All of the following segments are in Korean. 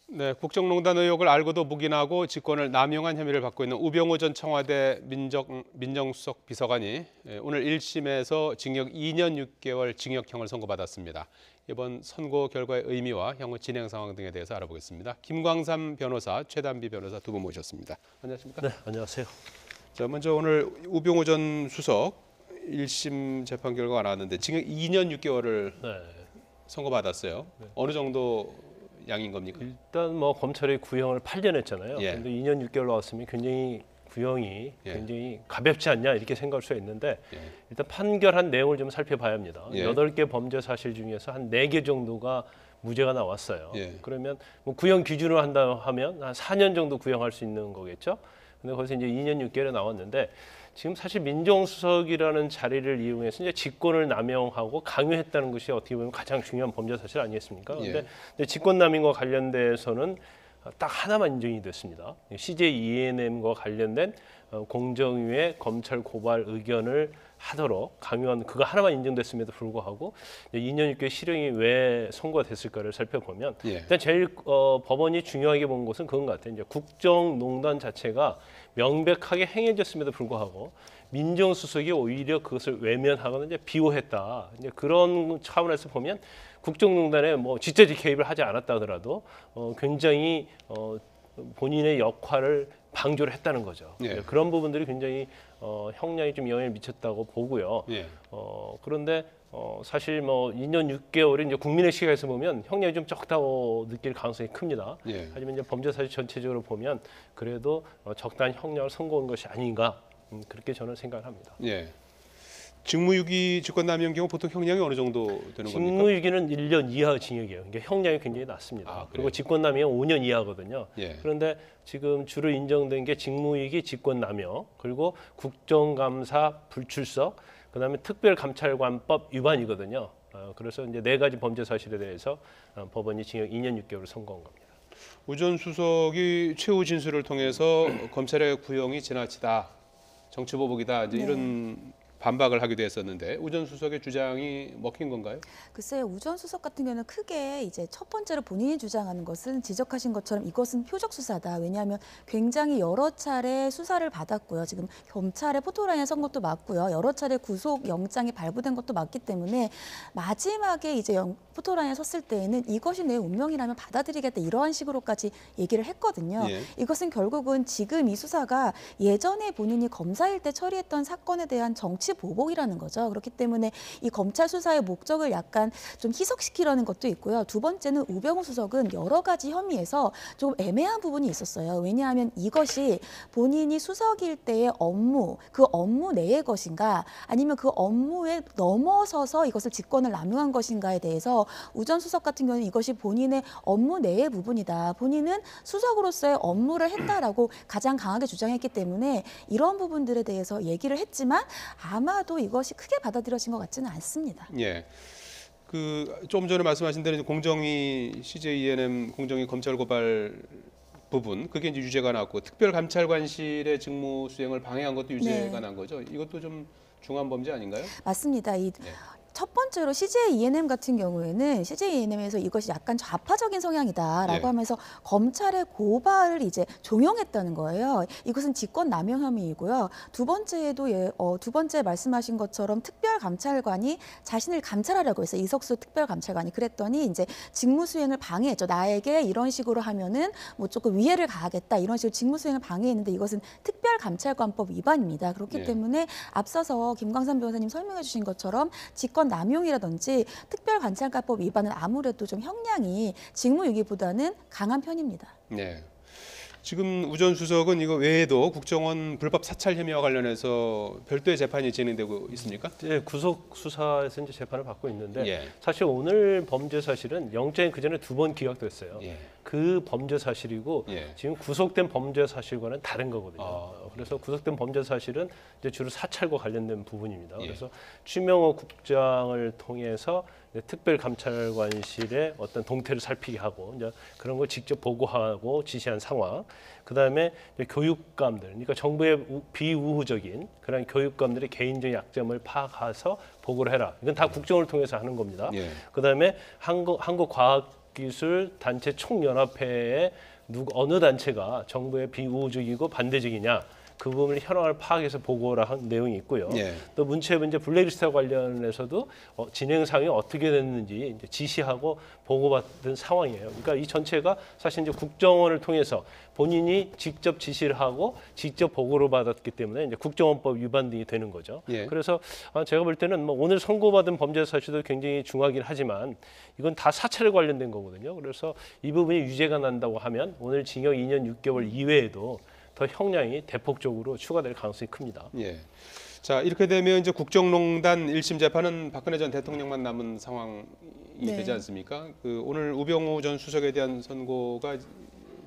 네, 국정농단 의혹을 알고도 묵인하고 직권을 남용한 혐의를 받고 있는 우병우 전 청와대 민정수석 비서관이 오늘 1심에서 징역 2년 6개월 징역형을 선고받았습니다. 이번 선고 결과의 의미와 향후 진행 상황 등에 대해서 알아보겠습니다. 김광삼 변호사, 최단비 변호사 두 분 모셨습니다. 안녕하십니까? 네, 안녕하세요. 자, 먼저 오늘 우병우 전 수석 1심 재판 결과가 나왔는데 징역 2년 6개월을 네. 선고받았어요. 어느 정도 양인 겁니까? 일단 뭐 검찰이 구형을 8년 했잖아요. 예. 근데 2년 6개월 나왔으면 굉장히 구형이 예. 굉장히 가볍지 않냐 이렇게 생각할 수가 있는데 예. 일단 판결한 내용을 좀 살펴봐야 합니다. 예. 8개 범죄 사실 중에서 한 4개 정도가 무죄가 나왔어요. 예. 그러면 뭐 구형 기준으로 한다 하면 한 4년 정도 구형할 수 있는 거겠죠. 근데 거기서 이제 2년 6개월에 나왔는데 지금 사실 민정수석이라는 자리를 이용해서 이제 직권을 남용하고 강요했다는 것이 어떻게 보면 가장 중요한 범죄 사실 아니겠습니까? 예. 근데 직권남용과 관련돼서는 딱 하나만 인정이 됐습니다. CJ ENM과 관련된 공정위의 검찰 고발 의견을 하도록 강요한 그거 하나만 인정됐음에도 불구하고 2년 6개월 실형이 왜 선고가 됐을까를 살펴보면 예. 일단 제일 법원이 중요하게 본 것은 그건 것 같아요. 이제 국정농단 자체가 명백하게 행해졌음에도 불구하고 민정수석이 오히려 그것을 외면하거나 이제 비호했다. 이제 그런 차원에서 보면 국정농단에 뭐 직접적 개입을 하지 않았다 하더라도 굉장히 본인의 역할을 방조를 했다는 거죠. 예. 그런 부분들이 굉장히 형량이 좀 영향을 미쳤다고 보고요. 예. 그런데 사실 뭐 2년 6개월이 이제 국민의 시각에서 보면 형량이 좀 적다고 느낄 가능성이 큽니다. 예. 하지만 이제 범죄 사실 전체적으로 보면 그래도 적당한 형량을 선고한 것이 아닌가 그렇게 저는 생각합니다. 예. 직무유기 직권남용 경우 보통 형량이 어느 정도 되는 겁니까? 직무유기는 1년 이하 징역이에요. 그러니까 형량이 굉장히 낮습니다. 아, 그리고 직권남용 5년 이하거든요. 예. 그런데 지금 주로 인정된 게 직무유기, 직권남용, 그리고 국정감사 불출석, 그다음에 특별감찰관법 위반이거든요. 그래서 이제 4가지 범죄 사실에 대해서 법원이 징역 2년 6개월을 선고한 겁니다. 우 전 수석이 최후 진술을 통해서 검찰의 구형이 지나치다, 정치보복이다 이제 네. 이런 반박을 하기도 했었는데 우 전 수석의 주장이 먹힌 건가요? 글쎄요, 우 전 수석 같은 경우는 크게 이제 첫 번째로 본인이 주장하는 것은 지적하신 것처럼 이것은 표적 수사다. 왜냐하면 굉장히 여러 차례 수사를 받았고요. 지금 검찰의 포토라인에 선 것도 맞고요. 여러 차례 구속 영장이 발부된 것도 맞기 때문에 마지막에 이제 포토라인에 섰을 때에는 이것이 내 운명이라면 받아들이겠다 이러한 식으로까지 얘기를 했거든요. 예. 이것은 결국은 지금 이 수사가 예전에 본인이 검사일 때 처리했던 사건에 대한 정치 보복이라는 거죠. 그렇기 때문에 이 검찰 수사의 목적을 약간 좀 희석시키려는 것도 있고요. 두 번째는 우병우 수석은 여러 가지 혐의에서 조금 애매한 부분이 있었어요. 왜냐하면 이것이 본인이 수석일 때의 업무, 그 업무 내의 것인가 아니면 그 업무에 넘어서서 이것을 직권을 남용한 것인가에 대해서 우 전 수석 같은 경우는 이것이 본인의 업무 내의 부분이다. 본인은 수석으로서의 업무를 했다라고 가장 강하게 주장했기 때문에 이런 부분들에 대해서 얘기를 했지만 아마도 이것이 크게 받아들여진 것 같지는 않습니다. 예. 그 좀 전에 말씀하신 대로 공정위 CJ ENM 공정위 검찰 고발 부분 그게 이제 유죄가 났고 특별감찰관실의 직무 수행을 방해한 것도 유죄가 네. 난 거죠. 이것도 좀 중한 범죄 아닌가요? 맞습니다. 네. 첫 번째로 CJ ENM 같은 경우에는 CJ ENM에서 이것이 약간 좌파적인 성향이다라고 예. 하면서 검찰의 고발을 이제 종용했다는 거예요. 이것은 직권 남용 혐의이고요. 두 번째에도 두 번째 말씀하신 것처럼 특별감찰관이 자신을 감찰하려고 해서 이석수 특별감찰관이 그랬더니 이제 직무 수행을 방해했죠. 나에게 이런 식으로 하면은 뭐 조금 위해를 가하겠다 이런 식으로 직무 수행을 방해했는데 이것은 특별감찰관법 위반입니다. 그렇기 예. 때문에 앞서서 김광삼 변호사님 설명해 주신 것처럼 직권 남용이라든지 특별관찰관법 위반은 아무래도 좀 형량이 직무유기보다는 강한 편입니다. 네. 지금 우 전 수석은 이거 외에도 국정원 불법 사찰 혐의와 관련해서 별도의 재판이 진행되고 있습니까? 이제 구속 수사에서 이제 재판을 받고 있는데 예. 사실 오늘 범죄 사실은 영장이 그 전에 2번 기각됐어요. 예. 그 범죄 사실이고 예. 지금 구속된 범죄 사실과는 다른 거거든요. 그래서 구속된 범죄 사실은 이제 주로 사찰과 관련된 부분입니다. 예. 그래서 추명호 국장을 통해서 특별감찰관실의 어떤 동태를 살피게 하고 이제 그런 걸 직접 보고하고 지시한 상황. 그다음에 교육감들, 그러니까 정부의 비우호적인 그런 교육감들의 개인적 약점을 파악해서 보고를 해라. 이건 다 국정을 통해서 하는 겁니다. 예. 그다음에 한국과학 과학기술 단체 총연합회의 어느 단체가 정부의 비우호적이고 반대적이냐 그 부분을 현황을 파악해서 보고라 한 내용이 있고요. 예. 또 문체부 이제 블랙리스트와 관련해서도 진행 상황이 어떻게 됐는지 이제 지시하고 보고받은 상황이에요. 그러니까 이 전체가 사실 이제 국정원을 통해서 본인이 직접 지시를 하고 직접 보고를 받았기 때문에 이제 국정원법 위반 등이 되는 거죠. 예. 그래서 제가 볼 때는 뭐 오늘 선고받은 범죄 사실도 굉장히 중하긴 하지만 이건 다 사찰에 관련된 거거든요. 그래서 이 부분이 유죄가 난다고 하면 오늘 징역 2년 6개월 이외에도 더 형량이 대폭적으로 추가될 가능성이 큽니다. 예. 자, 이렇게 되면 이제 국정농단 1심 재판은 박근혜 전 대통령만 남은 상황이 네. 되지 않습니까? 그 오늘 우병우 전 수석에 대한 선고가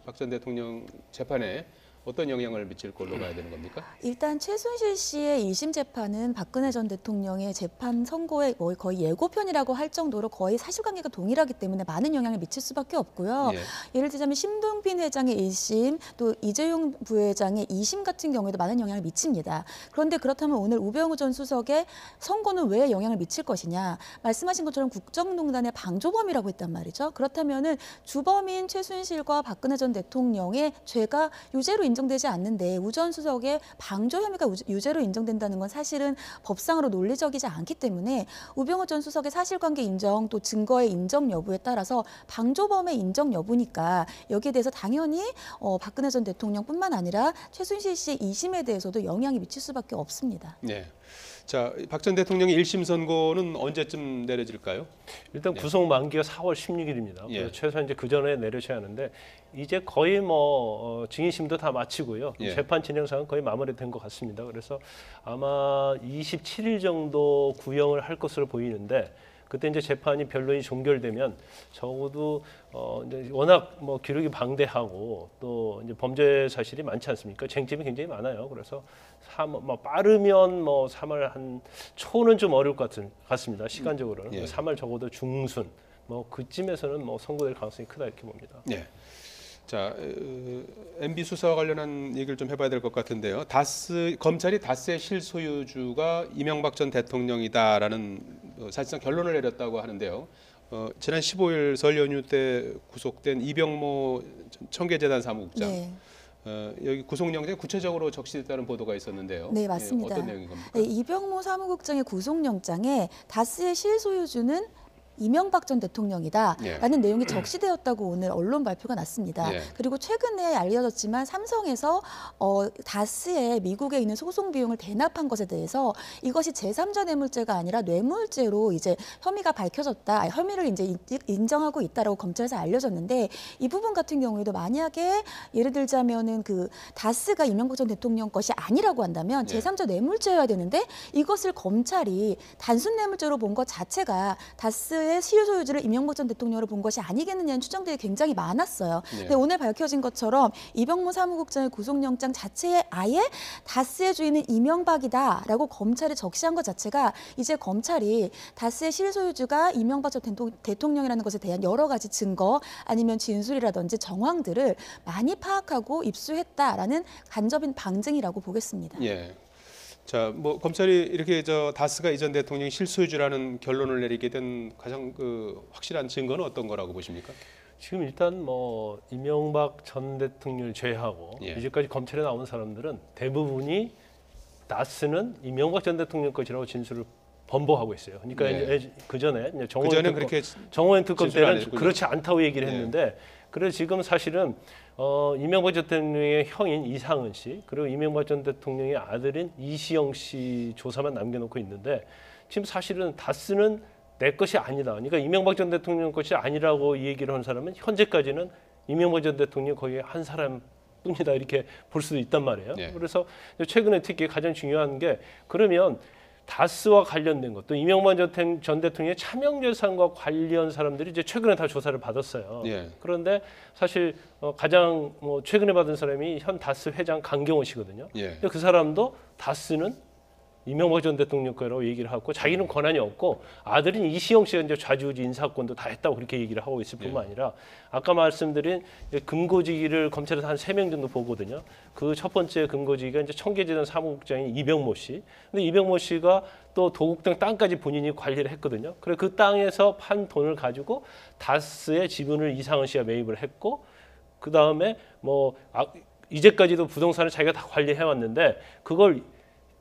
박 전 대통령 재판에 어떤 영향을 미칠 걸로 봐야 되는 겁니까? 일단 최순실 씨의 1심 재판은 박근혜 전 대통령의 재판 선고의 거의 예고편이라고 할 정도로 거의 사실관계가 동일하기 때문에 많은 영향을 미칠 수밖에 없고요. 예. 예를 들자면 심동빈 회장의 1심, 또 이재용 부회장의 2심 같은 경우에도 많은 영향을 미칩니다. 그런데 그렇다면 오늘 우병우 전 수석의 선고는 왜 영향을 미칠 것이냐? 말씀하신 것처럼 국정농단의 방조범이라고 했단 말이죠. 그렇다면은 주범인 최순실과 박근혜 전 대통령의 죄가 유죄로 인정되지 않는데 우 전 수석의 방조 혐의가 유죄로 인정된다는 건 사실은 법상으로 논리적이지 않기 때문에 우병우 전 수석의 사실관계 인정 또 증거의 인정 여부에 따라서 방조범의 인정 여부니까 여기에 대해서 당연히 박근혜 전 대통령뿐만 아니라 최순실 씨의 2심에 대해서도 영향이 미칠 수밖에 없습니다. 네. 자, 박 전 대통령의 1심 선고는 언제쯤 내려질까요? 일단 구속 만기가 4월 16일입니다. 예. 최소한 이제 그 전에 내려져야 하는데 이제 거의 뭐 증인심도 다 마치고요. 예. 재판 진행상은 거의 마무리된 것 같습니다. 그래서 아마 27일 정도 구형을 할 것으로 보이는데 그때 이제 재판이 변론이 종결되면 적어도 이제 워낙 뭐 기록이 방대하고 또 이제 범죄 사실이 많지 않습니까? 쟁점이 굉장히 많아요. 그래서 빠르면 뭐 3월 한 초는 좀 어려울 것 같습니다. 시간적으로는 예. 3월 적어도 중순 뭐 그쯤에서는 뭐 선고될 가능성이 크다 이렇게 봅니다. 네. 자, MB 수사와 관련한 얘기를 좀 해봐야 될 것 같은데요. 검찰이 다스의 실소유주가 이명박 전 대통령이다라는 사실상 결론을 내렸다고 하는데요. 지난 15일 설 연휴 때 구속된 이병모 청계재단 사무국장. 네. 여기 구속영장 구체적으로 적시됐다는 보도가 있었는데요. 네, 맞습니다. 어떤 내용인 겁니까? 네, 이병모 사무국장의 구속영장에 다스의 실소유주는 이명박 전 대통령이다라는 내용이 적시되었다고 오늘 언론 발표가 났습니다. 예. 그리고 최근에 알려졌지만 삼성에서 다스의 미국에 있는 소송 비용을 대납한 것에 대해서 이것이 제3자 뇌물죄가 아니라 뇌물죄로 이제 혐의가 밝혀졌다, 혐의를 이제 인정하고 있다라고 검찰에서 알려졌는데 이 부분 같은 경우에도 만약에 예를 들자면은 그 다스가 이명박 전 대통령 것이 아니라고 한다면 예. 제3자 뇌물죄여야 되는데 이것을 검찰이 단순 뇌물죄로 본 것 자체가 다스의 실소유주를 이명박 전 대통령으로 본 것이 아니겠느냐는 추정들이 굉장히 많았어요. 네. 근데 오늘 밝혀진 것처럼 이병모 사무국장의 구속영장 자체에 아예 다스의 주인은 이명박이다라고 검찰이 적시한 것 자체가 이제 검찰이 다스의 실소유주가 이명박 전 대통령이라는 것에 대한 여러 가지 증거 아니면 진술이라든지 정황들을 많이 파악하고 입수했다라는 간접인 방증이라고 보겠습니다. 예. 자, 뭐 검찰이 이렇게 다스가 이전 대통령이 실소유주라는 결론을 내리게 된 가장 확실한 증거는 어떤 거라고 보십니까? 지금 일단 뭐 이명박 전 대통령을 제외하고 예. 이제까지 검찰에 나온 사람들은 대부분이 다스는 이명박 전 대통령 것이라고 진술을 번복하고 있어요. 그러니까 예. 이제 그 전에 그전엔 그렇게 정호연 특검 진술 안 때는 했군요. 그렇지 않다고 얘기를 예. 했는데 그래서 지금 사실은 이명박 전 대통령의 형인 이상은 씨 그리고 이명박 전 대통령의 아들인 이시영 씨 조사만 남겨놓고 있는데 지금 사실은 다스는 내 것이 아니다. 그러니까 이명박 전 대통령 것이 아니라고 얘기를 한 사람은 현재까지는 이명박 전 대통령 거의 한 사람뿐이다 이렇게 볼 수도 있단 말이에요. 네. 그래서 최근에 특히 가장 중요한 게 그러면 다스와 관련된 것, 또 이명박 전 대통령의 차명재산과 관련 사람들이 이제 최근에 다 조사를 받았어요. 예. 그런데 사실 가장 최근에 받은 사람이 현 다스 회장 강경호 씨거든요. 예. 근데 그 사람도 다스는 이명박 전 대통령 거라고 얘기를 하고 자기는 권한이 없고 아들인 이시영 씨가 이제 좌지우지 인사권도 다 했다고 그렇게 얘기를 하고 있을 뿐만 아니라 아까 말씀드린 금고지기를 검찰에서 한 3명 정도 보거든요. 그 첫 번째 금고지기가 이제 청계재단 사무국장인 이병모 씨. 근데 이병모 씨가 또 도곡동 땅까지 본인이 관리를 했거든요. 그래 그 땅에서 판 돈을 가지고 다스의 지분을 이상은 씨가 매입을 했고 그 다음에 이제까지도 부동산을 자기가 다 관리해 왔는데 그걸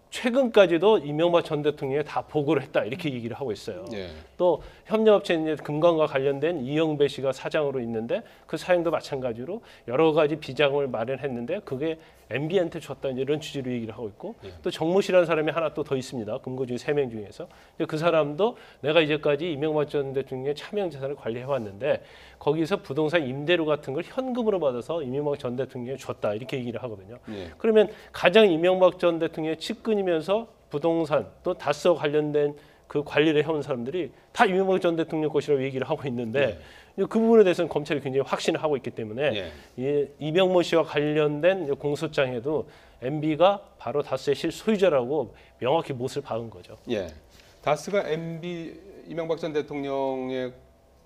최근까지도 이명박 전 대통령에 다 보고를 했다 이렇게 얘기를 하고 있어요. 예. 또 협력업체 금관과 관련된 이영배 씨가 사장으로 있는데 그 사장도 마찬가지로 여러 가지 비자금을 마련했는데 그게 MB한테 줬다 이런 취지로 얘기를 하고 있고 또 정모 씨라는 사람이 하나 또 더 있습니다. 금고주의 3명 중에서 그 사람도 내가 이제까지 이명박 전 대통령의 차명 재산을 관리해 왔는데 거기서 부동산 임대료 같은 걸 현금으로 받아서 이명박 전 대통령에 줬다 이렇게 얘기를 하거든요. 예. 그러면 가장 이명박 전 대통령의 측근이면서 부동산 또 다스와 관련된 그 관리를 해온 사람들이 다 이명박 전 대통령 것이라고 얘기를 하고 있는데 그 부분에 대해서는 검찰이 굉장히 확신을 하고 있기 때문에 이병모 씨와 관련된 공소장에도 MB가 바로 다스의 실소유자라고 명확히 못을 박은 거죠. 예. 다스가 MB 이명박 전 대통령의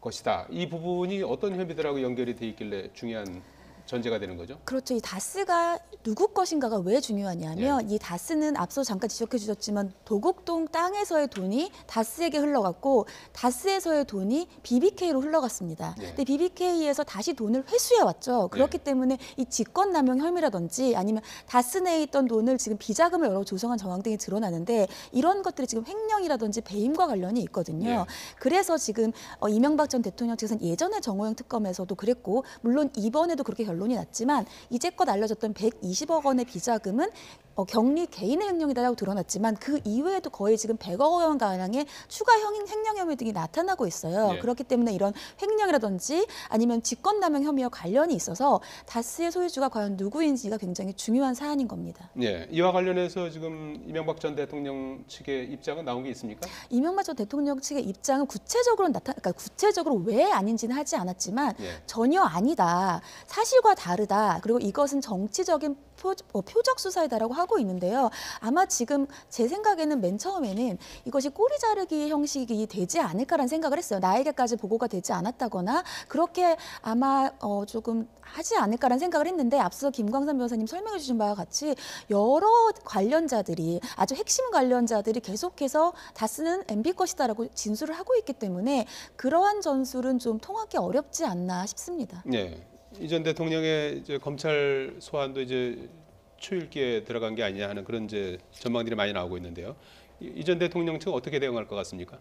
것이다. 이 부분이 어떤 혐의들하고 연결이 돼 있길래 중요한 전제가 되는 거죠? 그렇죠. 이 다스가 누구 것인가가 왜 중요하냐면 이 다스는 앞서 잠깐 지적해 주셨지만 도곡동 땅에서의 돈이 다스에게 흘러갔고 다스에서의 돈이 BBK로 흘러갔습니다. 근데 BBK에서 다시 돈을 회수해 왔죠. 그렇기 때문에 이 직권남용 혐의라든지 아니면 다스 내에 있던 돈을 지금 비자금을 여러 조성한 정황 등이 드러나는데 이런 것들이 지금 횡령이라든지 배임과 관련이 있거든요. 그래서 지금 이명박 전 대통령 측에서는 예전에 정호영 특검에서도 그랬고 물론 이번에도 그렇게 결론이 났지만 이제껏 알려졌던 120억 원의 비자금은 격리 개인의 횡령이다라고 드러났지만 그 이외에도 거의 지금 100억 원 가량의 추가 횡령 혐의 등이 나타나고 있어요. 그렇기 때문에 이런 횡령이라든지 아니면 직권남용 혐의와 관련이 있어서 다스의 소유주가 과연 누구인지가 굉장히 중요한 사안인 겁니다. 예, 이와 관련해서 지금 이명박 전 대통령 측의 입장은 나온 게 있습니까? 이명박 전 대통령 측의 입장은 그러니까 구체적으로 왜 아닌지는 하지 않았지만 전혀 아니다, 사실과 다르다, 그리고 이것은 정치적인 표적 수사이다라고 하고 있는데요. 아마 지금 제 생각에는 맨 처음에는 이것이 꼬리 자르기 형식이 되지 않을까라는 생각을 했어요. 나에게까지 보고가 되지 않았다거나 그렇게 아마 조금 하지 않을까라는 생각을 했는데 앞서 김광삼 변호사님 설명해 주신 바와 같이 여러 관련자들이 아주 핵심 관련자들이 계속해서 다스는 MB 것이다라고 진술을 하고 있기 때문에 그러한 전술은 좀 통하기 어렵지 않나 싶습니다. 네. 이 전 대통령의 이제 검찰 소환도 이제 초읽기에 들어간 게 아니냐 하는 그런 이제 전망들이 많이 나오고 있는데요. 이 전 대통령 측은 어떻게 대응할 것 같습니까?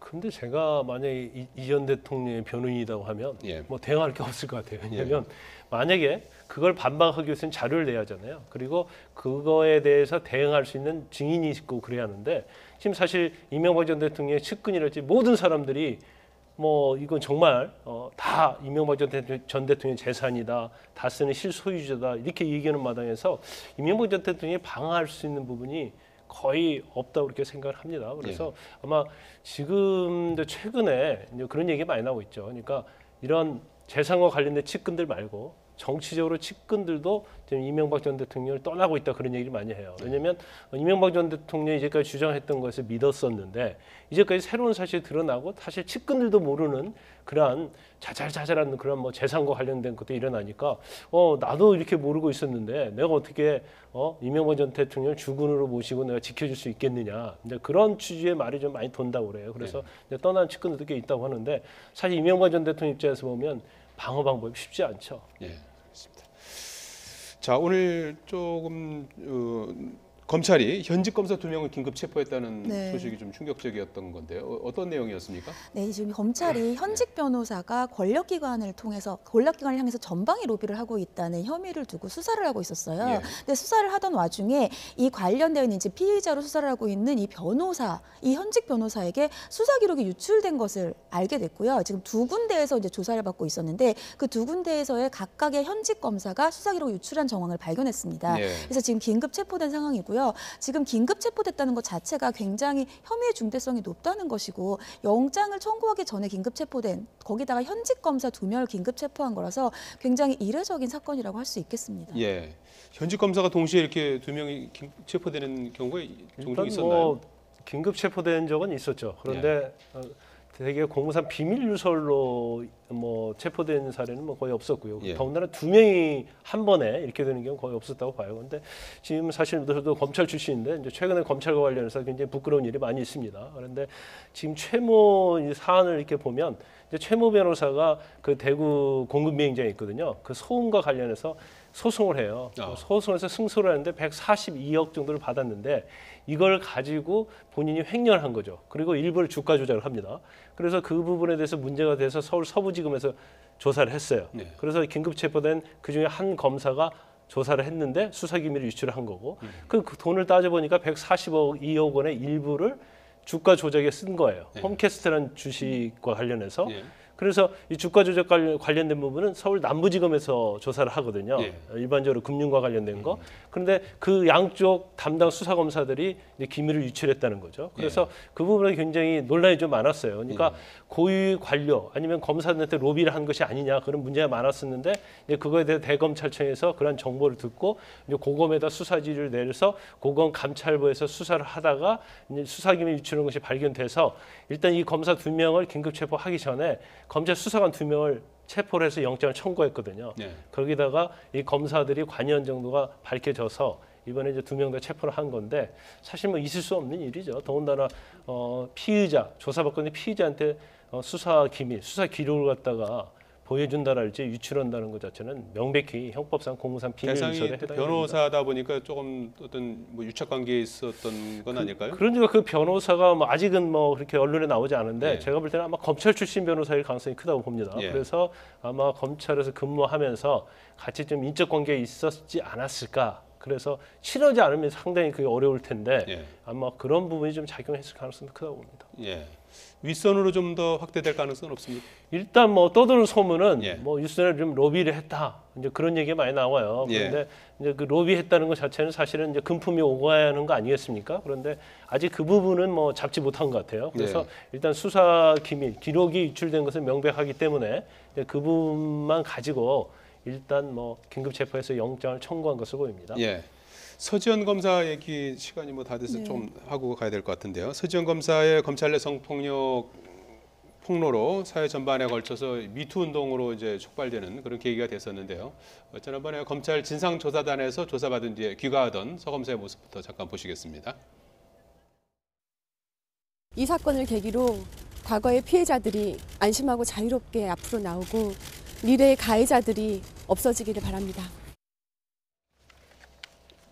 근데 제가 만약에 이 전 대통령의 변호인이라고 하면 뭐 대응할 게 없을 것 같아요. 왜냐하면 만약에 그걸 반박하기 위해서는 자료를 내야 하잖아요. 그리고 그거에 대해서 대응할 수 있는 증인이 있고 그래야 하는데 지금 사실 이명박 전 대통령의 측근이랄지 모든 사람들이 뭐 이건 정말 다 이명박 전 대통령의 재산이다, 다스는 실소유자다 이렇게 얘기하는 마당에서 이명박 전 대통령이 방어할 수 있는 부분이 거의 없다고 그렇게 생각을 합니다. 그래서 아마 지금도 최근에 이제 그런 얘기 많이 나오고 있죠. 그러니까 이런 재산과 관련된 측근들 말고 정치적으로 측근들도 지금 이명박 전 대통령을 떠나고 있다 그런 얘기를 많이 해요. 왜냐하면 이명박 전 대통령이 이제까지 주장했던 것을 믿었었는데 이제까지 새로운 사실이 드러나고 사실 측근들도 모르는 그러한 자잘자잘한 그런 뭐 재산과 관련된 것도 일어나니까 나도 이렇게 모르고 있었는데 내가 어떻게 이명박 전 대통령을 주군으로 모시고 내가 지켜줄 수 있겠느냐 이제 그런 취지의 말이 좀 많이 돈다고 그래요. 그래서 이제 떠난 측근들도 꽤 있다고 하는데 사실 이명박 전 대통령 입장에서 보면 방어 방법이 쉽지 않죠. 예, 그렇습니다. 자, 오늘 조금 검찰이 현직 검사 2명을 긴급 체포했다는 소식이 좀 충격적이었던 건데요. 어떤 내용이었습니까? 네, 지금 검찰이 현직 변호사가 권력기관을 향해서 전방위 로비를 하고 있다는 혐의를 두고 수사를 하고 있었어요. 근데 수사를 하던 와중에 이 관련된 이제 피의자로 수사를 하고 있는 이 현직 변호사에게 수사 기록이 유출된 것을 알게 됐고요. 지금 2군데에서 이제 조사를 받고 있었는데 그 2군데에서의 각각의 현직 검사가 수사 기록을 유출한 정황을 발견했습니다. 그래서 지금 긴급 체포된 상황이고요. 있고요. 지금 긴급 체포됐다는 것 자체가 굉장히 혐의의 중대성이 높다는 것이고 영장을 청구하기 전에 긴급 체포된 거기다가 현직 검사 2명을 긴급 체포한 거라서 굉장히 이례적인 사건이라고 할 수 있겠습니다. 예. 현직 검사가 동시에 이렇게 2명이 체포되는 경우가 종종 있었나요? 긴급 체포된 적은 있었죠. 그런데 되게 공무상 비밀 유설로 체포된 사례는 거의 없었고요. 예. 더군다나 2명이 한 번에 이렇게 되는 경우 거의 없었다고 봐요. 그런데 지금 사실 저도 검찰 출신인데 이제 최근에 검찰과 관련해서 굉장히 부끄러운 일이 많이 있습니다. 그런데 지금 최모 사안을 이렇게 보면 이제 최모 변호사가 그 대구 공급비행장에 있거든요. 그 소음과 관련해서 소송을 해요. 소송에서 승소를 하는데 142억 정도를 받았는데 이걸 가지고 본인이 횡령한 거죠. 그리고 일부를 주가 조작을 합니다. 그래서 그 부분에 대해서 문제가 돼서 서울 서부지검에서 조사를 했어요. 네. 그래서 긴급 체포된 그중에 한 검사가 조사를 했는데 수사기밀을 유출을 한 거고 그 돈을 따져보니까 142억 원의 일부를 주가 조작에 쓴 거예요. 네. 홈캐스트라는 주식과 관련해서. 예. 그래서 이 주가 조작 관련된 부분은 서울 남부지검에서 조사를 하거든요. 예. 일반적으로 금융과 관련된 거. 그런데 그 양쪽 담당 수사 검사들이 이제 기밀을 유출했다는 거죠. 그래서 그 부분에 굉장히 논란이 좀 많았어요. 그러니까 고위 관료 아니면 검사들한테 로비를 한 것이 아니냐 그런 문제가 많았었는데 이제 그거에 대해 대검찰청에서 그런 정보를 듣고 이제 고검에다 수사 지휘를 내려서 고검 감찰부에서 수사를 하다가 이제 수사기밀 유출한 것이 발견돼서 일단 이 검사 2명을 긴급 체포하기 전에 검찰 수사관 2명을 체포를 해서 영장을 청구했거든요. 네. 거기다가 이 검사들이 관여한 정도가 밝혀져서 이번에 이제 2명 다 체포를 한 건데 사실 있을 수 없는 일이죠. 더군다나 피의자 조사받고 있는 피의자한테 수사 기밀, 수사 기록을 갖다가 보여준다랄지 유출한다는 것 자체는 명백히 형법상 공무상 비밀 대상이 유설에 해당합니다. 변호사다 보니까 조금 어떤 유착 관계에 있었던 건 아닐까요? 그러니까 그 변호사가 아직은 그렇게 언론에 나오지 않은데 예. 제가 볼 때는 아마 검찰 출신 변호사일 가능성이 크다고 봅니다. 예. 그래서 아마 검찰에서 근무하면서 같이 좀 인적 관계에 있었지 않았을까. 그래서 친하지 않으면 상당히 그게 어려울 텐데 예. 아마 그런 부분이 좀 작용했을 가능성이 크다고 봅니다. 예. 윗선으로 좀 더 확대될 가능성은 없습니까? 일단 떠도는 소문은 예. 유선을 좀 로비를 했다. 이제 그런 얘기가 많이 나와요. 예. 그런데 이제 그 로비했다는 것 자체는 사실은 이제 금품이 오가야 하는 거 아니겠습니까? 그런데 아직 그 부분은 잡지 못한 것 같아요. 그래서 예. 일단 수사 기밀, 기록이 유출된 것은 명백하기 때문에 이제 그 부분만 가지고 일단 긴급 체포해서 영장을 청구한 것으로 보입니다. 예. 서지현 검사 얘기 시간이 다 돼서 네. 좀 하고 가야 될 것 같은데요. 서지현 검사의 검찰 내 성폭력 폭로로 사회 전반에 걸쳐서 미투 운동으로 이제 촉발되는 그런 계기가 됐었는데요. 지난번에 검찰 진상조사단에서 조사받은 뒤에 귀가하던 서 검사의 모습부터 잠깐 보시겠습니다. 이 사건을 계기로 과거의 피해자들이 안심하고 자유롭게 앞으로 나오고 미래의 가해자들이 없어지기를 바랍니다.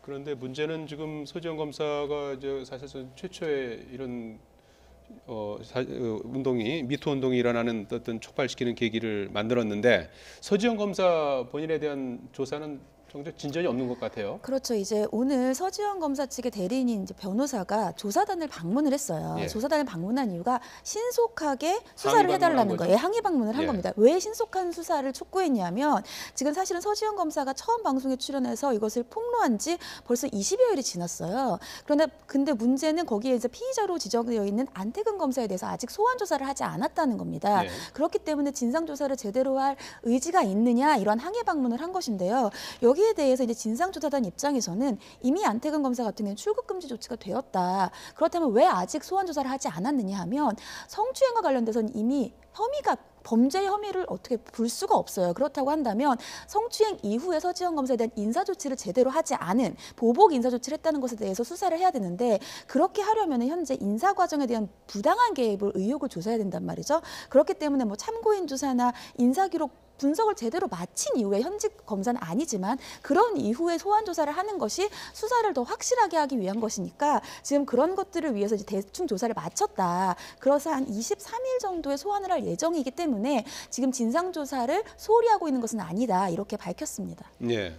그런데 문제는 지금 서지현 검사가 이제 사실상 최초의 이런 운동이 미투 운동이 일어나는 어떤 촉발시키는 계기를 만들었는데 서지현 검사 본인에 대한 조사는 정작 진전이 없는 것 같아요. 그렇죠. 이제 오늘 서지현 검사 측의 대리인인 이제 변호사가 조사단을 방문을 했어요. 예. 조사단을 방문한 이유가 신속하게 수사를 항의 해달라는 방문한 거예요. 거죠? 항의 방문을 한 예. 겁니다. 왜 신속한 수사를 촉구했냐면 지금 사실은 서지현 검사가 처음 방송에 출연해서 이것을 폭로한 지 벌써 20여일이 지났어요. 근데 문제는 거기에 이제 피의자로 지정되어 있는 안태근 검사에 대해서 아직 소환 조사를 하지 않았다는 겁니다. 예. 그렇기 때문에 진상 조사를 제대로 할 의지가 있느냐 이런 항의 방문을 한 것인데요. 여기에 대해서 이제 진상조사단 입장에서는 이미 안태근 검사 같은 경우는 출국 금지 조치가 되었다. 그렇다면 왜 아직 소환 조사를 하지 않았느냐 하면 성추행과 관련돼서는 이미 혐의가 범죄 혐의를 어떻게 볼 수가 없어요. 그렇다고 한다면 성추행 이후에 서지현 검사에 대한 인사조치를 제대로 하지 않은 보복 인사조치를 했다는 것에 대해서 수사를 해야 되는데 그렇게 하려면 현재 인사 과정에 대한 부당한 개입을 의혹을 조사해야 된단 말이죠. 그렇기 때문에 참고인 조사나 인사기록 분석을 제대로 마친 이후에 현직 검사는 아니지만 그런 이후에 소환 조사를 하는 것이 수사를 더 확실하게 하기 위한 것이니까 지금 그런 것들을 위해서 이제 대충 조사를 마쳤다. 그래서 한 23일 정도에 소환을 할 예정이기 때문에 지금 진상 조사를 소홀히 하고 있는 것은 아니다. 이렇게 밝혔습니다. 예.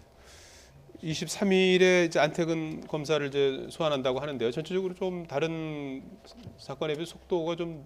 23일에 이제 안태근 검사를 이제 소환한다고 하는데요. 전체적으로 좀 다른 사건에 비해 속도가 좀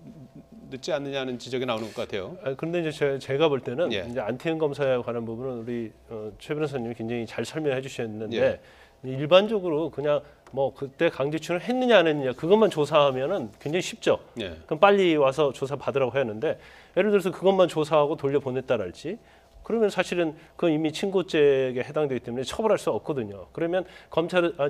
늦지 않느냐는 지적이 나오는 것 같아요. 그런데 이제 제가 볼 때는 예. 이제 안태근 검사에 관한 부분은 우리 최 변호사님이 굉장히 잘 설명해 주셨는데 예. 일반적으로 그냥 뭐 그때 강제추행을 했느냐 안 했느냐 그것만 조사하면은 굉장히 쉽죠. 예. 그럼 빨리 와서 조사 받으라고 해야 하는데 예를 들어서 그것만 조사하고 돌려보냈다랄지 그러면 사실은 그건 이미 친고죄에 해당되기 때문에 처벌할 수 없거든요. 그러면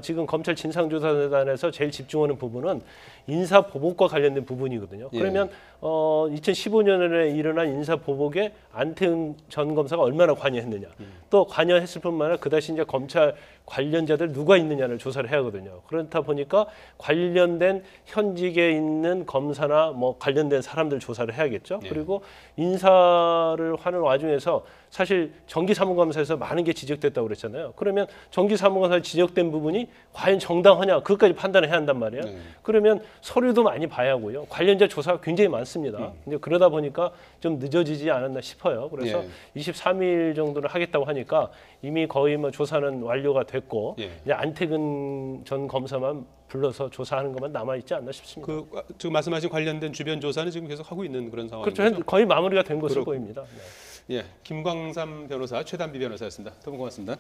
지금 검찰 진상조사단에서 제일 집중하는 부분은 인사보복과 관련된 부분이거든요. 예. 그러면 2015년에 일어난 인사보복에 안태은 전 검사가 얼마나 관여했느냐. 또 관여했을 뿐만 아니라 그다시 이제 검찰 관련자들 누가 있느냐를 조사를 해야 하거든요. 그렇다 보니까 관련된 현직에 있는 검사나 뭐 관련된 사람들 조사를 해야겠죠. 예. 그리고 인사를 하는 와중에서 사실 정기사무감사에서 많은 게 지적됐다고 그랬잖아요. 그러면 정기사무감사에 지적된 부분이 과연 정당하냐 그것까지 판단을 해야 한단 말이에요. 네. 그러면 서류도 많이 봐야 하고요. 관련자 조사가 굉장히 많습니다. 이제 그러다 보니까 좀 늦어지지 않았나 싶어요. 그래서 예. 23일 정도를 하겠다고 하니까 이미 거의 뭐 조사는 완료가 됐고 예. 이제 안태근 전 검사만 불러서 조사하는 것만 남아 있지 않나 싶습니다. 그 지금 말씀하신 관련된 주변 조사는 지금 계속 하고 있는 그런 상황이죠. 그렇죠. 거의 마무리가 된 것으로 그렇군요. 보입니다. 네. 예, 김광삼 변호사, 최단비 변호사였습니다. 두 분 고맙습니다.